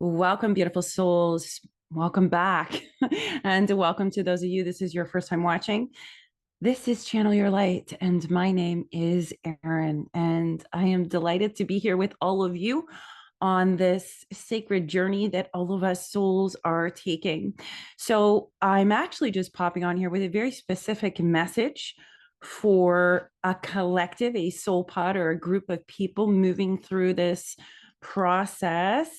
Welcome, beautiful souls. Welcome back. And welcome to those of you, this is your first time watching. This is Channel Your Light, and my name is Erin. And I am delighted to be here with all of you on this sacred journey that all of us souls are taking. So I'm actually just popping on here with a very specific message for a collective, a soul pod, or a group of people moving through this process.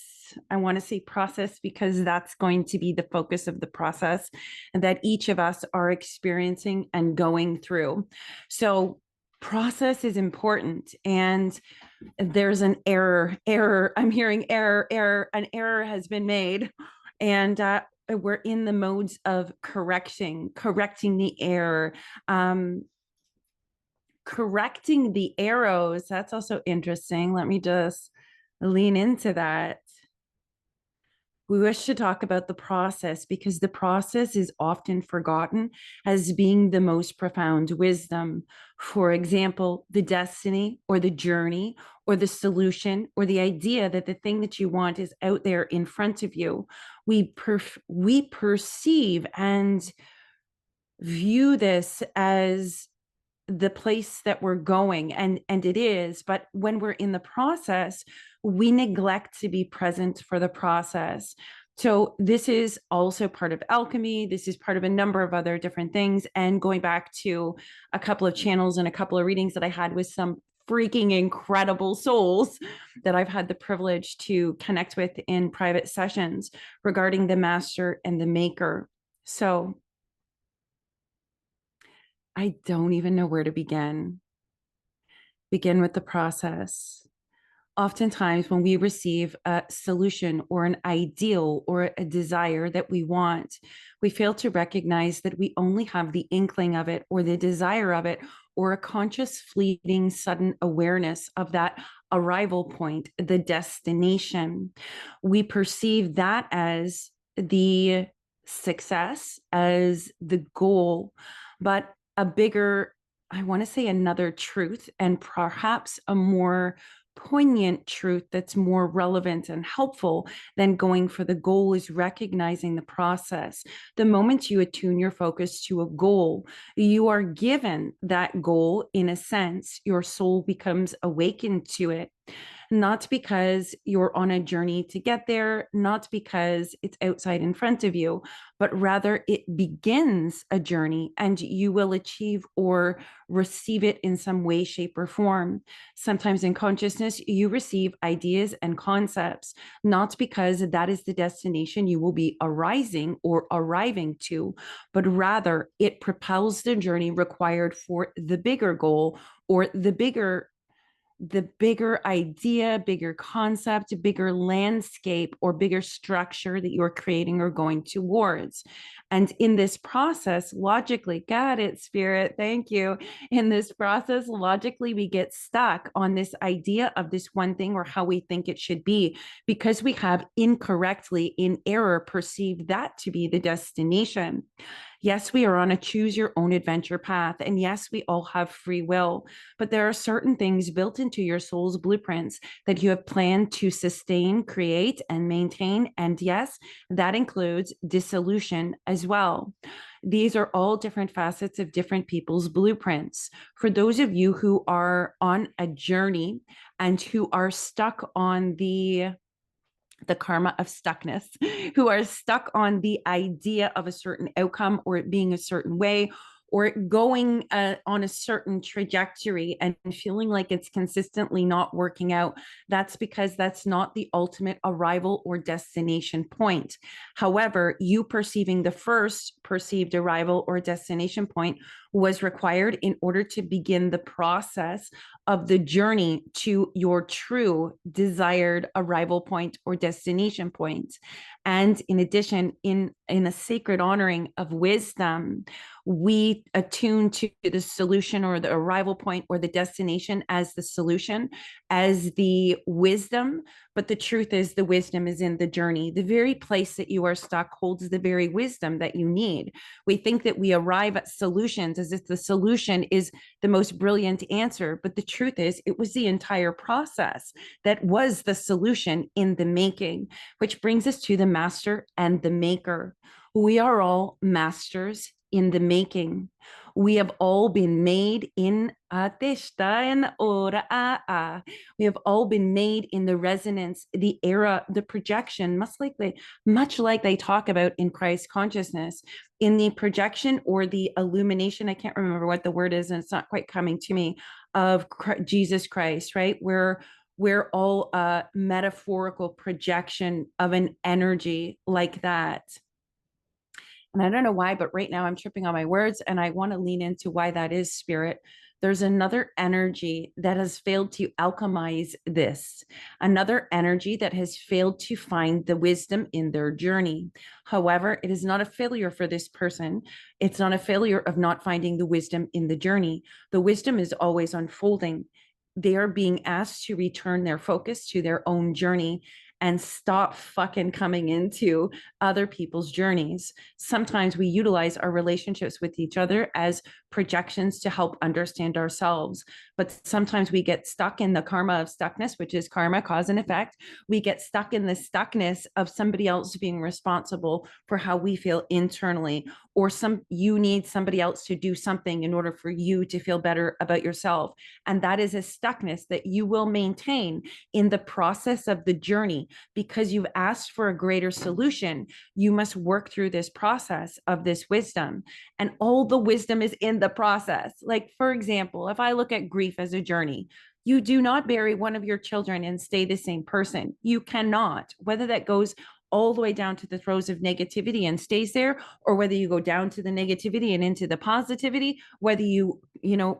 I want to say process because that's going to be the focus of the process that each of us are experiencing and going through. So process is important, and there's an error. I'm hearing error. An error has been made, and we're in the modes of correcting the error. Correcting the arrows. That's also interesting. Let me just lean into that. We wish to talk about the process because the process is often forgotten as being the most profound wisdom. For example, the destiny or the journey or the solution or the idea that the thing that you want is out there in front of you. We perceive and view this as the place that we're going, and it is, but when we're in the process, we neglect to be present for the process. So this is also part of alchemy. This is part of a number of other different things, and going back to a couple of channels and a couple of readings that I had with some freaking incredible souls that I've had the privilege to connect with in private sessions regarding the master and the maker. So I don't even know where to begin. Begin with the process. Oftentimes, when we receive a solution or an ideal or a desire that we want, we fail to recognize that we only have the inkling of it or the desire of it or a conscious, fleeting, sudden awareness of that arrival point, the destination. We perceive that as the success, as the goal, but a bigger, I want to say another truth, and perhaps a more poignant truth that's more relevant and helpful than going for the goal is recognizing the process. The moment you attune your focus to a goal, you are given that goal in a sense, your soul becomes awakened to it. Not because you're on a journey to get there, not because it's outside in front of you, but rather it begins a journey and you will achieve or receive it in some way, shape, or form. Sometimes in consciousness, you receive ideas and concepts, not because that is the destination you will be arising or arriving to, but rather it propels the journey required for the bigger goal or the bigger idea, bigger concept, bigger landscape, or bigger structure that you're creating or going towards. And in this process, logically, got it, spirit, thank you. In this process, logically, we get stuck on this idea of this one thing or how we think it should be because we have incorrectly, in error, perceived that to be the destination. Yes, we are on a choose your own adventure path. And yes, we all have free will, but there are certain things built into your soul's blueprints that you have planned to sustain, create, and maintain. And yes, that includes dissolution as well. These are all different facets of different people's blueprints. For those of you who are on a journey and who are stuck on the karma of stuckness, who are stuck on the idea of a certain outcome or it being a certain way or going on a certain trajectory and feeling like it's consistently not working out. That's because that's not the ultimate arrival or destination point. However, you perceiving the first perceived arrival or destination point was required in order to begin the process of the journey to your true desired arrival point or destination point. And in addition, in a sacred honoring of wisdom, we attune to the solution or the arrival point or the destination as the solution, as the wisdom, But the truth is, the wisdom is in the journey. The very place that you are stuck holds the very wisdom that you need. We think that we arrive at solutions as if the solution is the most brilliant answer. But the truth is, it was the entire process that was the solution in the making, which brings us to the master and the maker. We are all masters in the making. We have all been made in we have all been made in the resonance, the era, the projection, much like they talk about in Christ consciousness, in the projection or the illumination. I can't remember what the word is, and it's not quite coming to me, of Jesus Christ, right? We're all a metaphorical projection of an energy like that. And I don't know why, but right now I'm tripping on my words, and I want to lean into why that is, spirit. There's another energy that has failed to alchemize this, another energy that has failed to find the wisdom in their journey. However, it is not a failure for this person. It's not a failure of not finding the wisdom in the journey. The wisdom is always unfolding. They are being asked to return their focus to their own journey and stop fucking coming into other people's journeys. Sometimes we utilize our relationships with each other as projections to help understand ourselves. But sometimes we get stuck in the karma of stuckness, which is karma, cause and effect. We get stuck in the stuckness of somebody else being responsible for how we feel internally, or you need somebody else to do something in order for you to feel better about yourself. And that is a stuckness that you will maintain in the process of the journey. Because you've asked for a greater solution, you must work through this process of this wisdom. And all the wisdom is in the process. Like, for example, if I look at grief as a journey, you do not bury one of your children and stay the same person. You cannot, whether that goes all the way down to the throes of negativity and stays there, or whether you go down to the negativity and into the positivity, whether you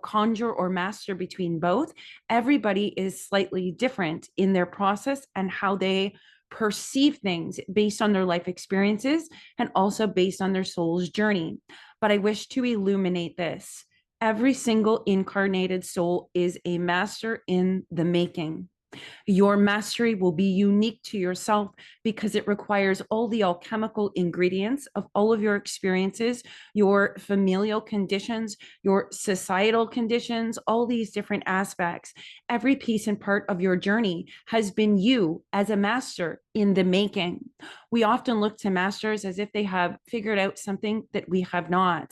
conjure or master between both. Everybody is slightly different in their process and how they perceive things based on their life experiences and also based on their soul's journey. But I wish to illuminate this. Every single incarnated soul is a master in the making. Your mastery will be unique to yourself because it requires all the alchemical ingredients of all of your experiences, your familial conditions, your societal conditions, all these different aspects. Every piece and part of your journey has been you as a master in the making. We often look to masters as if they have figured out something that we have not.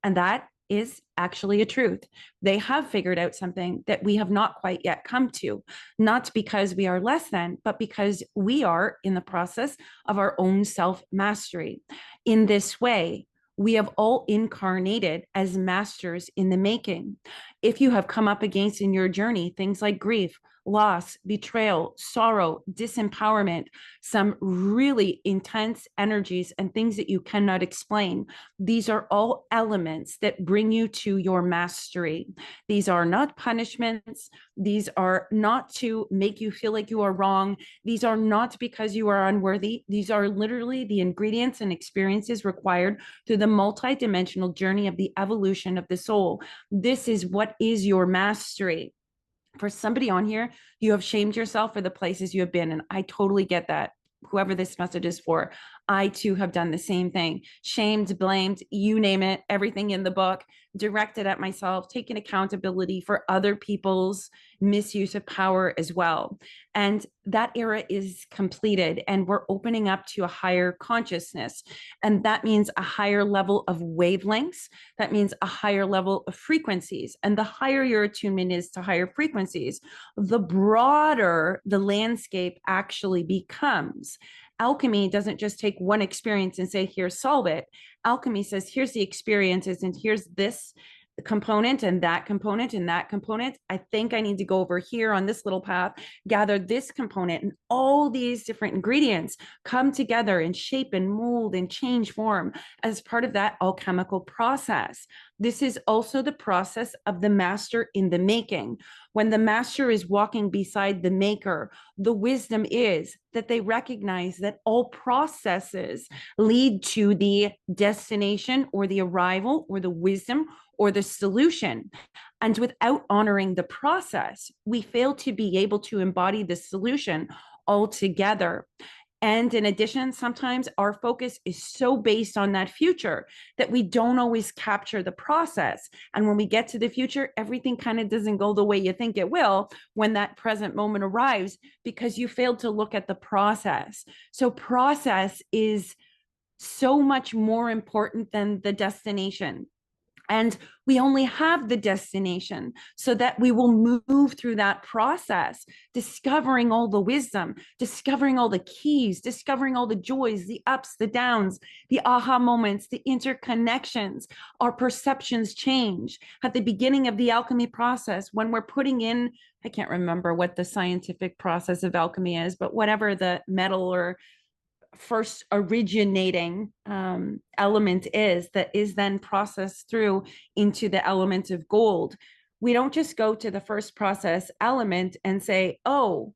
And that is actually a truth. They have figured out something that we have not quite yet come to, not because we are less than, but because we are in the process of our own self-mastery. In this way, we have all incarnated as masters in the making. If you have come up against in your journey things like grief, loss, betrayal, sorrow, disempowerment, some really intense energies and things that you cannot explain, these are all elements that bring you to your mastery. These are not punishments. These are not to make you feel like you are wrong. These are not because you are unworthy. These are literally the ingredients and experiences required through the multidimensional journey of the evolution of the soul. This is what is your mastery. For somebody on here, you have shamed yourself for the places you have been. And I totally get that. Whoever this message is for, I too have done the same thing. Shamed, blamed, you name it, everything in the book, directed at myself, taking accountability for other people's misuse of power as well. And that era is completed, and we're opening up to a higher consciousness. And that means a higher level of wavelengths. That means a higher level of frequencies. And the higher your attunement is to higher frequencies, the broader the landscape actually becomes. Alchemy doesn't just take one experience and say, here, solve it. Alchemy says, here's the experiences, and here's this component and that component and that component. I think I need to go over here on this little path, gather this component, and all these different ingredients come together and shape and mold and change form as part of that alchemical process. This is also the process of the master in the making. When the master is walking beside the maker, the wisdom is that they recognize that all processes lead to the destination or the arrival or the wisdom or the solution. And without honoring the process, we fail to be able to embody the solution, altogether. And in addition, sometimes our focus is so based on that future that we don't always capture the process. And when we get to the future, everything kind of doesn't go the way you think it will when that present moment arrives, because you failed to look at the process. So, process is so much more important than the destination. And we only have the destination so that we will move through that process, discovering all the wisdom, discovering all the keys, discovering all the joys, the ups, the downs, the aha moments, the interconnections. Our perceptions change. At the beginning of the alchemy process, when we're putting in, I can't remember what the scientific process of alchemy is, but whatever the metal or first originating element is that is then processed through into the element of gold. We don't just go to the first process element and say, oh,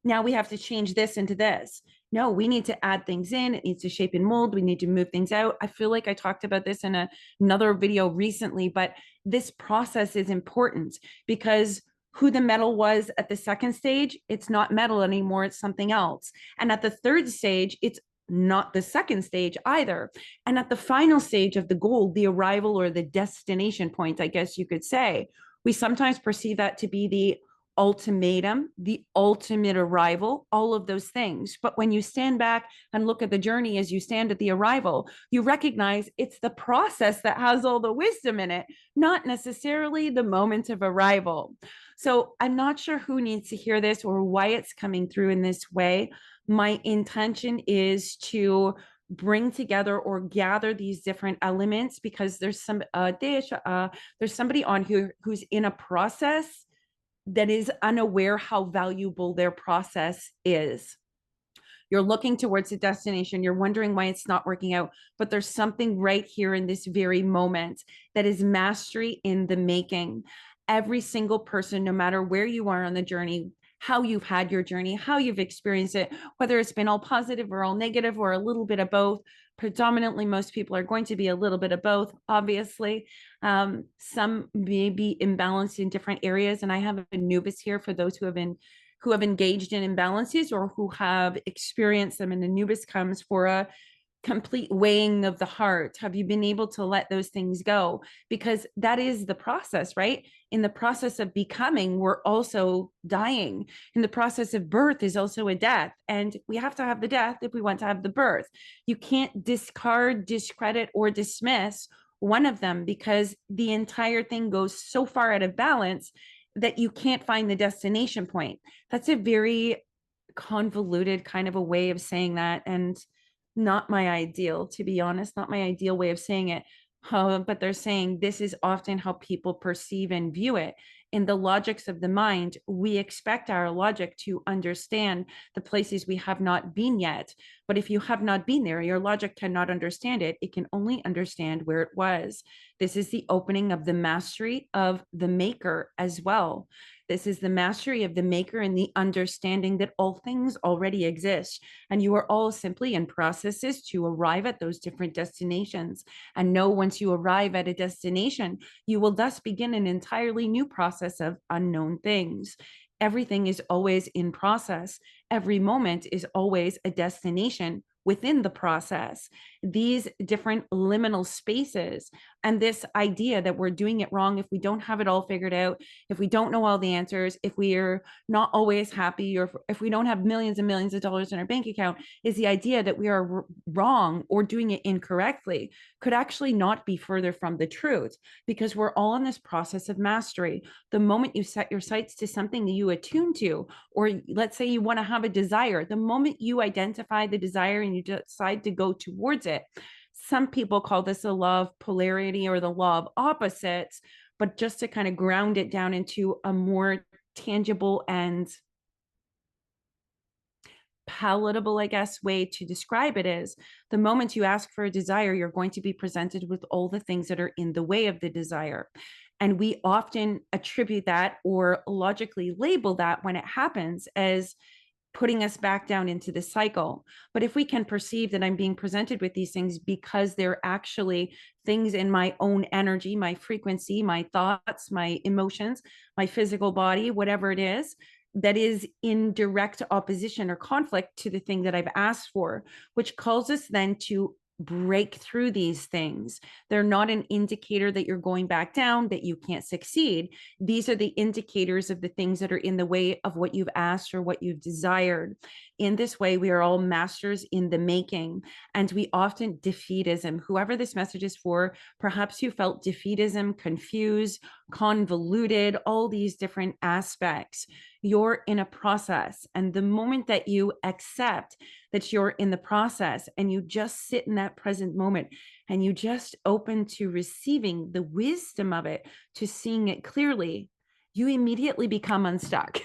now we have to change this into this. No, we need to add things in. It needs to shape and mold. We need to move things out. I feel like I talked about this in another video recently, but this process is important because who the metal was at the second stage, it's not metal anymore, it's something else. And at the third stage, it's not the second stage either. And at the final stage of the goal, the arrival or the destination point, I guess you could say, we sometimes perceive that to be the ultimatum, the ultimate arrival, all of those things. But when you stand back and look at the journey as you stand at the arrival, you recognize it's the process that has all the wisdom in it, not necessarily the moment of arrival. So I'm not sure who needs to hear this or why it's coming through in this way. My intention is to bring together or gather these different elements because there's there's somebody on who's in a process that is unaware how valuable their process is. You're looking towards a destination, you're wondering why it's not working out, but there's something right here in this very moment that is mastery in the making. Every single person, no matter where you are on the journey, how you've had your journey, how you've experienced it, whether it's been all positive or all negative or a little bit of both. Predominantly, most people are going to be a little bit of both, obviously. Some may be imbalanced in different areas. And I have a Anubis here for those who have engaged in imbalances or who have experienced them. And Anubis comes for a complete weighing of the heart. Have you been able to let those things go? Because that is the process, right? In the process of becoming, we're also dying. In the process of birth is also a death. And we have to have the death if we want to have the birth. You can't discard, discredit, or dismiss one of them because the entire thing goes so far out of balance that you can't find the destination point. That's a very convoluted kind of a way of saying that. And not my ideal, to be honest, not my ideal way of saying it. But they're saying this is often how people perceive and view it. In the logics of the mind, we expect our logic to understand the places we have not been yet. But if you have not been there, your logic cannot understand it. It can only understand where it was. This is the opening of the mastery of the maker as well. This is the mastery of the maker and the understanding that all things already exist. And you are all simply in processes to arrive at those different destinations. And know once you arrive at a destination, you will thus begin an entirely new process of unknown things. Everything is always in process. Every moment is always a destination within the process. These different liminal spaces and this idea that we're doing it wrong if we don't have it all figured out, if we don't know all the answers, if we are not always happy, or if we don't have millions and millions of dollars in our bank account, is the idea that we are wrong or doing it incorrectly could actually not be further from the truth, because we're all in this process of mastery. The moment you set your sights to something that you attune to, or let's say you want to have a desire, the moment you identify the desire and you decide to go towards it, some people call this a law of polarity or the law of opposites, but just to kind of ground it down into a more tangible and palatable, I guess, way to describe it is the moment you ask for a desire, you're going to be presented with all the things that are in the way of the desire. And we often attribute that or logically label that when it happens as putting us back down into the cycle. But if we can perceive that I'm being presented with these things because they're actually things in my own energy, my frequency, my thoughts, my emotions, my physical body, whatever it is, that is in direct opposition or conflict to the thing that I've asked for, which calls us then to break through these things. They're not an indicator that you're going back down, that you can't succeed. These are the indicators of the things that are in the way of what you've asked or what you've desired. In this way, we are all masters in the making, and we often defeatism. Whoever this message is for, perhaps you felt defeatism, confused, convoluted, all these different aspects. You're in a process. And the moment that you accept that you're in the process and you just sit in that present moment and you just open to receiving the wisdom of it, to seeing it clearly, you immediately become unstuck.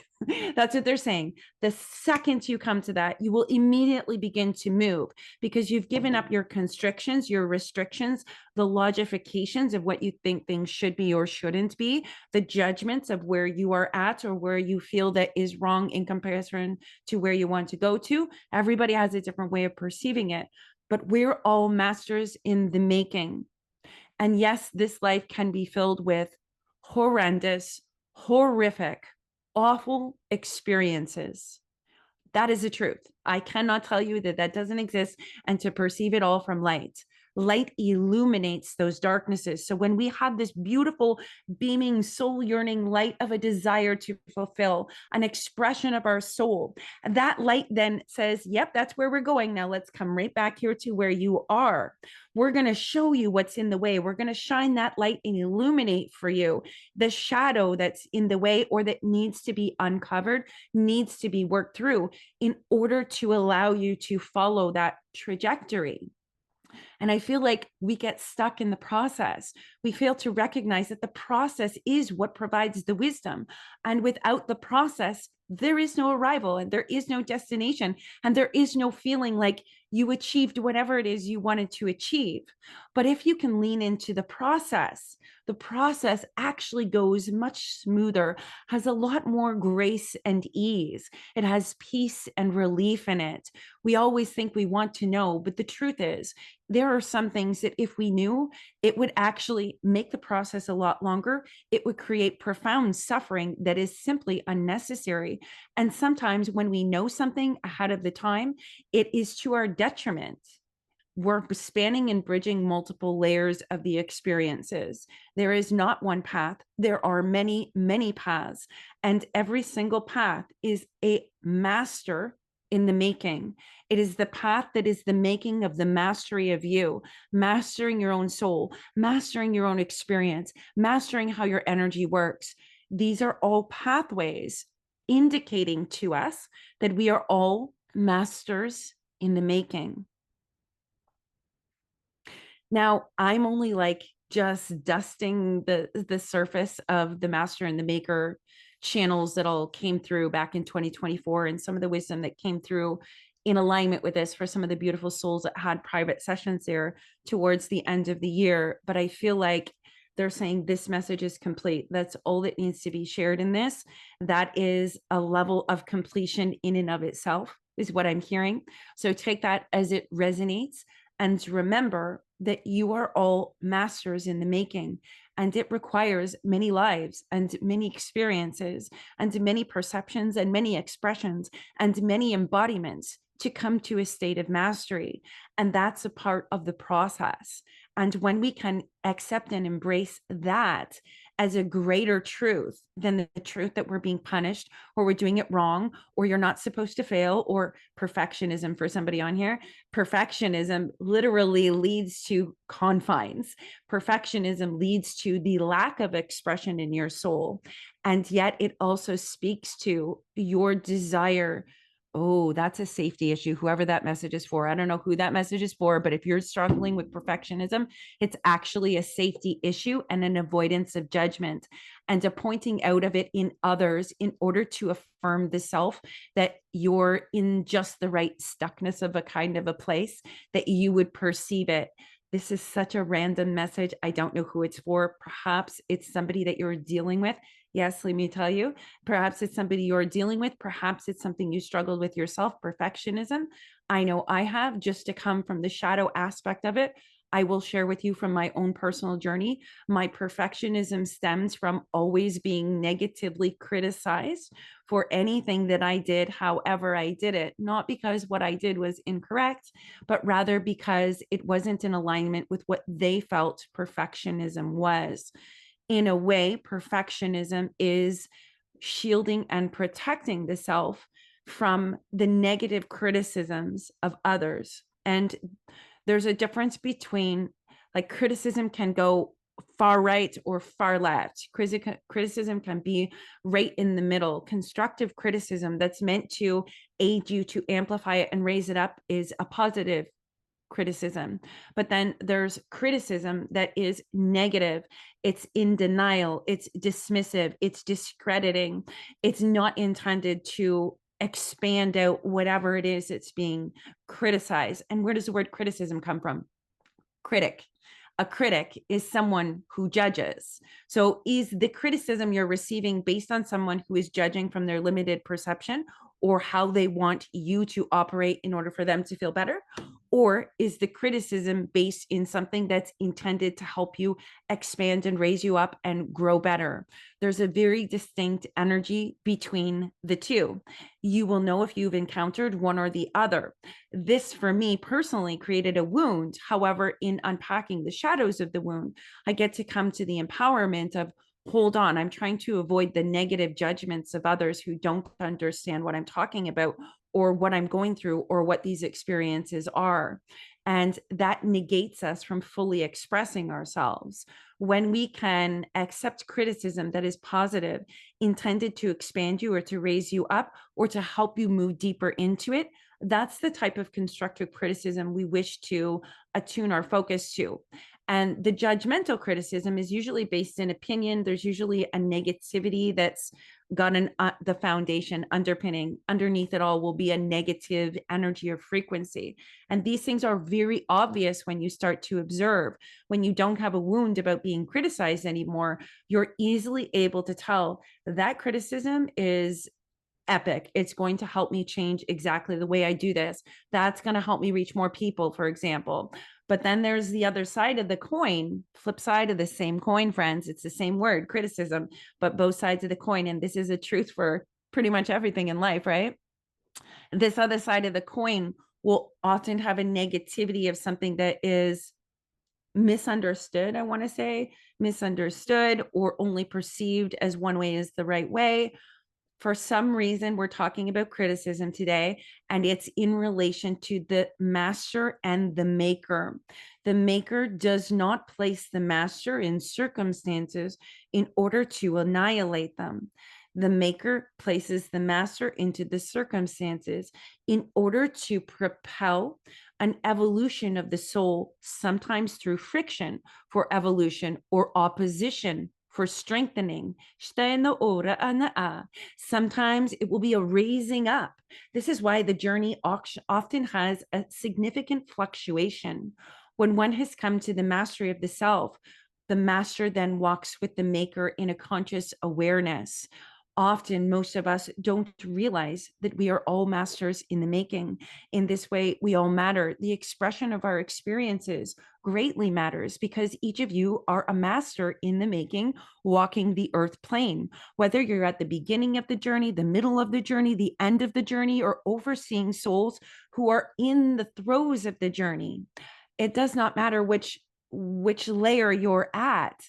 That's what they're saying. The second you come to that, you will immediately begin to move because you've given up your constrictions, your restrictions, the logifications of what you think things should be or shouldn't be, the judgments of where you are at or where you feel that is wrong in comparison to where you want to go to. Everybody has a different way of perceiving it, but we're all masters in the making. And yes, this life can be filled with horrendous, horrific, awful experiences. That is the truth. I cannot tell you that that doesn't exist, and to perceive it all from light. Light illuminates those darknesses. So when we have this beautiful, beaming, soul yearning light of a desire to fulfill, an expression of our soul, that light then says, yep, that's where we're going. Now let's come right back here to where you are. We're going to show you what's in the way. We're going to shine that light and illuminate for you the shadow that's in the way or that needs to be uncovered, needs to be worked through in order to allow you to follow that trajectory. And I feel like we get stuck in the process. We fail to recognize that the process is what provides the wisdom. And without the process, there is no arrival and there is no destination and there is no feeling like you achieved whatever it is you wanted to achieve. But if you can lean into the process actually goes much smoother, has a lot more grace and ease. It has peace and relief in it. We always think we want to know, but the truth is, there are some things that if we knew, it would actually make the process a lot longer. It would create profound suffering that is simply unnecessary. And sometimes when we know something ahead of the time, it is to our detriment. We're spanning and bridging multiple layers of the experiences. There is not one path. There are many, many paths. And every single path is a master in the making. It is the path that is the making of the mastery of you, mastering your own soul, mastering your own experience, mastering how your energy works. These are all pathways indicating to us that we are all masters in the making. Now, I'm only like just dusting the surface of the master and the maker channels that all came through back in 2024 and some of the wisdom that came through in alignment with this for some of the beautiful souls that had private sessions there towards the end of the year. But I feel like they're saying this message is complete. That's all that needs to be shared in this. That is a level of completion in and of itself, is what I'm hearing. So take that as it resonates. And remember that you are all masters in the making, and it requires many lives and many experiences and many perceptions and many expressions and many embodiments to come to a state of mastery. And that's a part of the process. And when we can accept and embrace that as a greater truth than the truth that we're being punished or we're doing it wrong or you're not supposed to fail, or perfectionism for somebody on here. Perfectionism literally leads to confines. Perfectionism leads to the lack of expression in your soul. And yet it also speaks to your desire. Oh, that's a safety issue. Whoever that message is for, I don't know who that message is for, but if you're struggling with perfectionism, it's actually a safety issue and an avoidance of judgment and a pointing out of it in others in order to affirm the self that you're in just the right stuckness of a kind of a place that you would perceive it. This is such a random message. I don't know who it's for. Perhaps it's somebody that you're dealing with. Yes, let me tell you, perhaps it's somebody you're dealing with. Perhaps it's something you struggled with yourself, perfectionism. I know I have, just to come from the shadow aspect of it. I will share with you from my own personal journey. My perfectionism stems from always being negatively criticized for anything that I did, however I did it, not because what I did was incorrect, but rather because it wasn't in alignment with what they felt perfectionism was. In a way, perfectionism is shielding and protecting the self from the negative criticisms of others. And there's a difference between, like, criticism can go far right or far left. Criticism can be right in the middle. Constructive criticism that's meant to aid you, to amplify it and raise it up, is a positive criticism. But then there's criticism that is negative. It's in denial, it's dismissive, it's discrediting, it's not intended to expand out whatever it is that's being criticized. And where does the word criticism come from? Critic. A critic is someone who judges. So is the criticism you're receiving based on someone who is judging from their limited perception, or how they want you to operate in order for them to feel better? Or is the criticism based in something that's intended to help you expand and raise you up and grow better? There's a very distinct energy between the two. You will know if you've encountered one or the other. This, for me personally, created a wound. However, in unpacking the shadows of the wound, I get to come to the empowerment of, hold on, I'm trying to avoid the negative judgments of others who don't understand what I'm talking about, or what I'm going through, or what these experiences are. And that negates us from fully expressing ourselves. When we can accept criticism that is positive, intended to expand you or to raise you up or to help you move deeper into it, that's the type of constructive criticism we wish to attune our focus to. And the judgmental criticism is usually based in opinion. There's usually a negativity that's got the foundation underpinning. Underneath it all will be a negative energy or frequency. And these things are very obvious when you start to observe. When you don't have a wound about being criticized anymore, you're easily able to tell that criticism is epic. It's going to help me change exactly the way I do this. That's going to help me reach more people, for example. But then there's the other side of the coin, flip side of the same coin, friends. It's the same word, criticism, but both sides of the coin. And this is a truth for pretty much everything in life, right? This other side of the coin will often have a negativity of something that is misunderstood, I want to say, misunderstood, or only perceived as one way is the right way. For some reason, we're talking about criticism today, and it's in relation to the master and the maker. The maker does not place the master in circumstances in order to annihilate them. The maker places the master into the circumstances in order to propel an evolution of the soul, sometimes through friction for evolution, or opposition for strengthening. Sometimes it will be a raising up. This is why the journey often has a significant fluctuation. When one has come to the mastery of the self, the master then walks with the maker in a conscious awareness. Often, most of us don't realize that we are all masters in the making. In this way, we all matter. The expression of our experiences greatly matters, because each of you are a master in the making, walking the earth plane. Whether you're at the beginning of the journey, the middle of the journey, the end of the journey, or overseeing souls who are in the throes of the journey, it does not matter which layer you're at.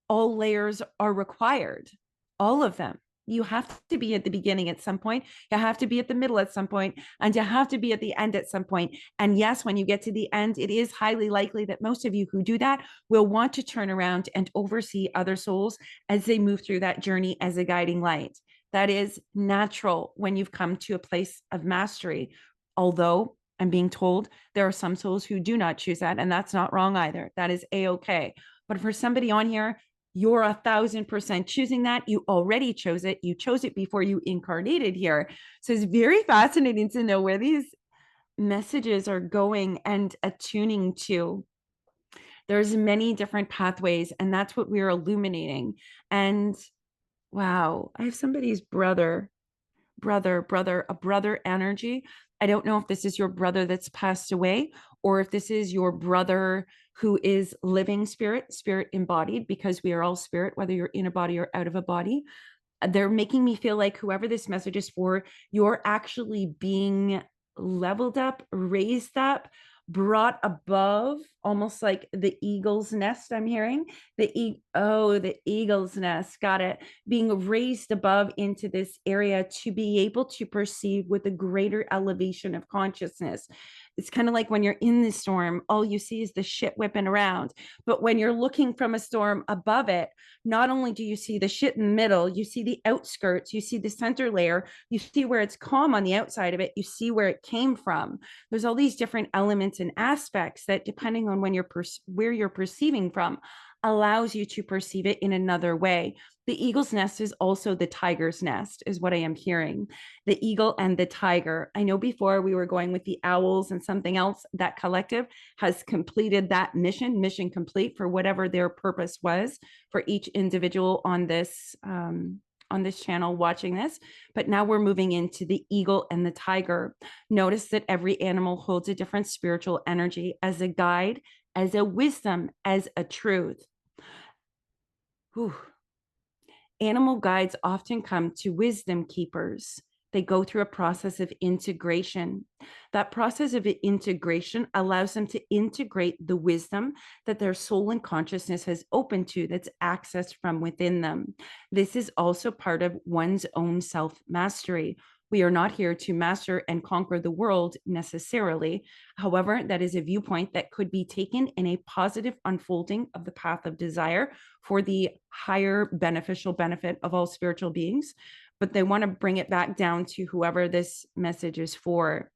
All layers are required, all of them. You have to be at the beginning at some point. You have to be at the middle at some point, and you have to be at the end at some point. And yes, when you get to the end, it is highly likely that most of you who do that will want to turn around and oversee other souls as they move through that journey as a guiding light. That is natural when you've come to a place of mastery. Although I'm being told there are some souls who do not choose that, and that's not wrong either. That is a-okay. But for somebody on here, you're 1,000% choosing that. You already chose it. You chose it before you incarnated here. So it's very fascinating to know where these messages are going and attuning to. There's many different pathways, and that's what we're illuminating. And wow, I have somebody's brother, a brother energy. I don't know if this is your brother that's passed away, or if this is your brother who is living spirit, spirit embodied, because we are all spirit, whether you're in a body or out of a body. They're making me feel like whoever this message is for, you're actually being leveled up, raised up, brought above, almost like the eagle's nest. I'm hearing the eagle's nest. Got it. Being raised above into this area to be able to perceive with a greater elevation of consciousness. It's kind of like when you're in the storm, all you see is the shit whipping around. But when you're looking from a storm above it, not only do you see the shit in the middle, you see the outskirts, you see the center layer, you see where it's calm on the outside of it, you see where it came from. There's all these different elements and aspects that, depending on when where you're perceiving from, allows you to perceive it in another way. The eagle's nest is also the tiger's nest, is what I am hearing. The eagle and the tiger. I know before we were going with the owls and something else. That collective has completed that mission complete for whatever their purpose was for each individual on this channel watching this. But now we're moving into the eagle and the tiger. Notice that every animal holds a different spiritual energy as a guide, as a wisdom, as a truth. Whew. Animal guides often come to wisdom keepers. They go through a process of integration. That process of integration allows them to integrate the wisdom that their soul and consciousness has opened to, that's accessed from within them. This is also part of one's own self-mastery. We are not here to master and conquer the world necessarily. However, that is a viewpoint that could be taken in a positive unfolding of the path of desire for the higher beneficial benefit of all spiritual beings. But they want to bring it back down to whoever this message is for.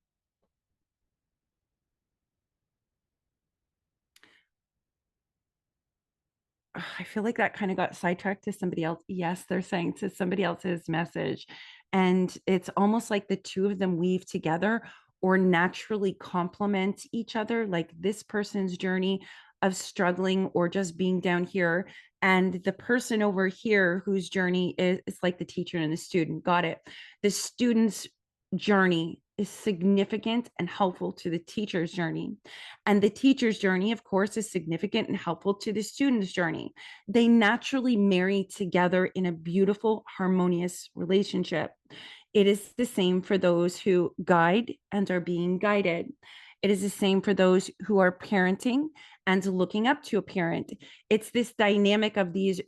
I feel like that kind of got sidetracked to somebody else. Yes, they're saying to somebody else's message. And it's almost like the two of them weave together or naturally complement each other, like this person's journey of struggling or just being down here. And the person over here whose journey is like the teacher and the student. Got it. The student's journey is significant and helpful to the teacher's journey. And the teacher's journey, of course, is significant and helpful to the student's journey. They naturally marry together in a beautiful, harmonious relationship. It is the same for those who guide and are being guided. It is the same for those who are parenting and looking up to a parent. It's this dynamic of these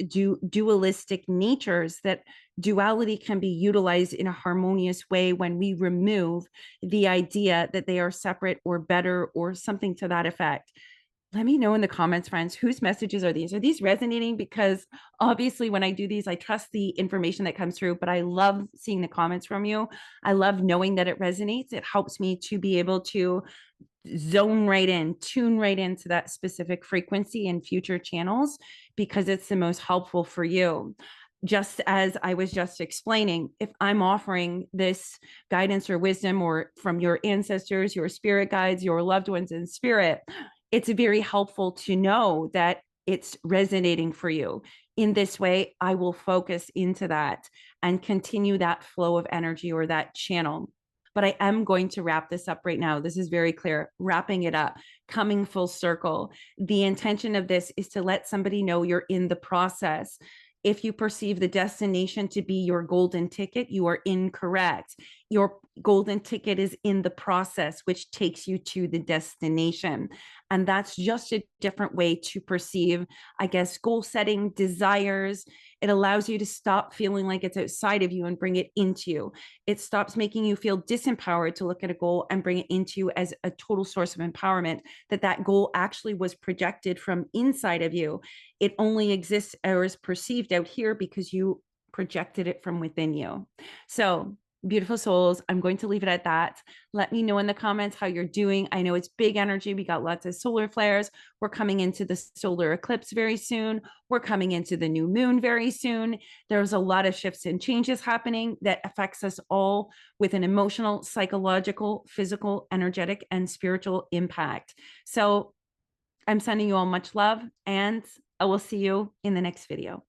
dualistic natures that duality can be utilized in a harmonious way when we remove the idea that they are separate or better or something to that effect. Let me know in the comments, friends, whose messages are these? Are these resonating? Because obviously when I do these, I trust the information that comes through, but I love seeing the comments from you. I love knowing that it resonates. It helps me to be able to zone right in, tune right into that specific frequency in future channels, because it's the most helpful for you. Just as I was just explaining, if I'm offering this guidance or wisdom or from your ancestors, your spirit guides, your loved ones in spirit, it's very helpful to know that it's resonating for you. In this way, I will focus into that and continue that flow of energy or that channel. But I am going to wrap this up right now. This is very clear. Wrapping it up, coming full circle. The intention of this is to let somebody know you're in the process. If you perceive the destination to be your golden ticket, you are incorrect. Your golden ticket is in the process, which takes you to the destination. And that's just a different way to perceive, I guess, goal setting, desires. It allows you to stop feeling like it's outside of you and bring it into you. It stops making you feel disempowered to look at a goal and bring it into you as a total source of empowerment, that goal actually was projected from inside of you. It only exists or is perceived out here because you projected it from within you. So beautiful souls, I'm going to leave it at that. Let me know in the comments how you're doing. I know it's big energy. We got lots of solar flares. We're coming into the solar eclipse very soon. We're coming into the new moon very soon. There's a lot of shifts and changes happening that affects us all with an emotional, psychological, physical, energetic, and spiritual impact. So I'm sending you all much love, and I will see you in the next video.